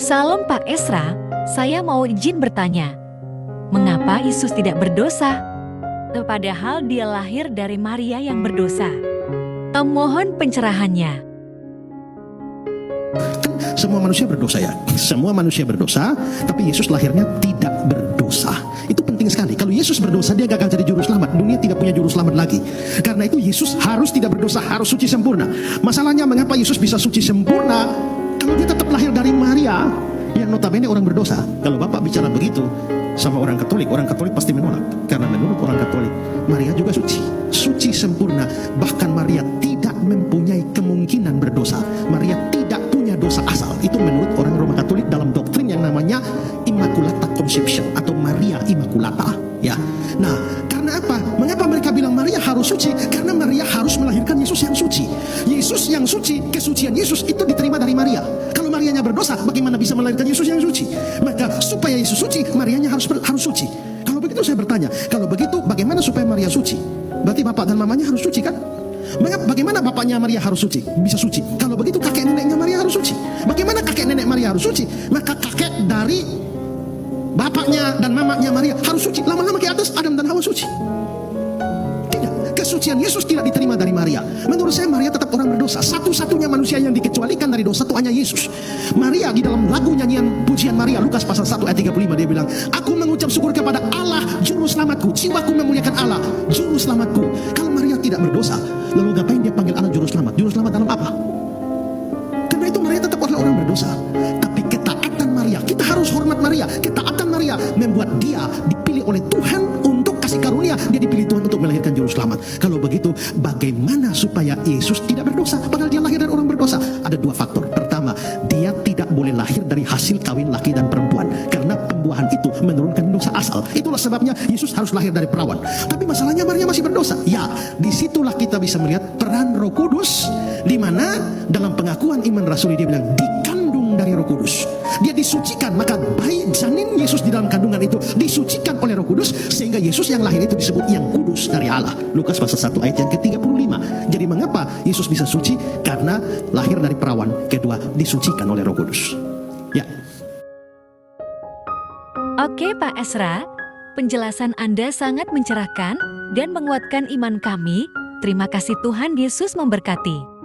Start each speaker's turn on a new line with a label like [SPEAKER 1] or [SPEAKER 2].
[SPEAKER 1] Salam Pak Esra, saya mau izin bertanya. Mengapa Yesus tidak berdosa? Padahal dia lahir dari Maria yang berdosa. Mohon pencerahannya.
[SPEAKER 2] Semua manusia berdosa ya. Semua manusia berdosa, tapi Yesus lahirnya tidak berdosa. Itu penting sekali. Kalau Yesus berdosa, dia gagal jadi juru selamat. Dunia tidak punya juru selamat lagi. Karena itu Yesus harus tidak berdosa, harus suci sempurna. Masalahnya mengapa Yesus bisa suci sempurna kalau dia tetap lahir dari Maria yang notabene orang berdosa? Kalau Bapak bicara begitu sama orang Katolik pasti menolak. Karena menurut orang Katolik, Maria juga suci. Suci sempurna. Bahkan Maria tidak mempunyai kemungkinan berdosa. Maria tidak punya dosa asal. Itu menurut orang Roma Katolik dalam doktrin yang namanya Immaculata Conception atau Maria Immaculata. Ya. Nah, karena apa? Mengapa mereka bilang Maria harus suci? Karena Maria harus melahirkan Yesus yang suci. Yesus yang suci, kesucian Yesus itu diterima dari Maria. Kalau Marianya berdosa, bagaimana bisa melahirkan Yesus yang suci? Maka supaya Yesus suci, Marianya harus suci. Kalau begitu saya bertanya, kalau begitu bagaimana supaya Maria suci? Berarti bapak dan mamanya harus suci kan? Bagaimana bapaknya Maria harus suci? Bisa suci. Kalau begitu kakek neneknya Maria harus suci. Bagaimana kakek nenek Maria harus suci? Maka kakek dari bapaknya dan mamanya Maria harus suci. Lama-lama ke atas Adam dan Hawa suci. Tidak, kesucian Yesus tidak diterima dari Maria. Menurut saya Maria tetap orang berdosa. Satu-satunya manusia yang dikecualikan dari dosa itu hanya Yesus. Maria di dalam lagu nyanyian pujian Maria Lukas pasal 1 ayat 35 dia bilang, "Aku mengucap syukur kepada Allah juru selamatku, jiwaku memuliakan Allah juru selamatku." Kalau Maria tidak berdosa, lalu ngapain dia panggil Allah juru selamat? Juru selamat dalam apa? Karena itu Maria tetap adalah orang berdosa. Tapi ketaatan Maria, kita harus hormat Maria. Ketaatan Maria membuat dia dipilih oleh Tuhan untuk kasih karunia. Dia dipilih Tuhan untuk melahirkan juru selamat. Kalau begitu, bagaimana supaya Yesus tidak berdosa? Padahal dia lahir dari orang berdosa. Ada dua faktor. Pertama, dia tidak boleh lahir dari hasil kawin laki dan perempuan. Karena pembuahan itu menurunkan dosa asal. Itulah sebabnya Yesus harus lahir dari perawan. Tapi masalahnya Maria masih berdosa. Ya, disitulah kita bisa melihat peran Roh Kudus. Di mana dalam pengakuan iman rasuli dia bilang, dikandung dari Roh Kudus. Dia disucikan, maka bayi janin Yesus di dalam kandungan itu disucikan oleh Roh Kudus, sehingga Yesus yang lahir itu disebut yang kudus dari Allah. Lukas pasal 1 ayat yang ke-35. Jadi mengapa Yesus bisa suci? Karena lahir dari perawan. Kedua, disucikan oleh Roh Kudus. Ya.
[SPEAKER 1] Oke Pak Esra, penjelasan Anda sangat mencerahkan dan menguatkan iman kami. Terima kasih, Tuhan Yesus memberkati.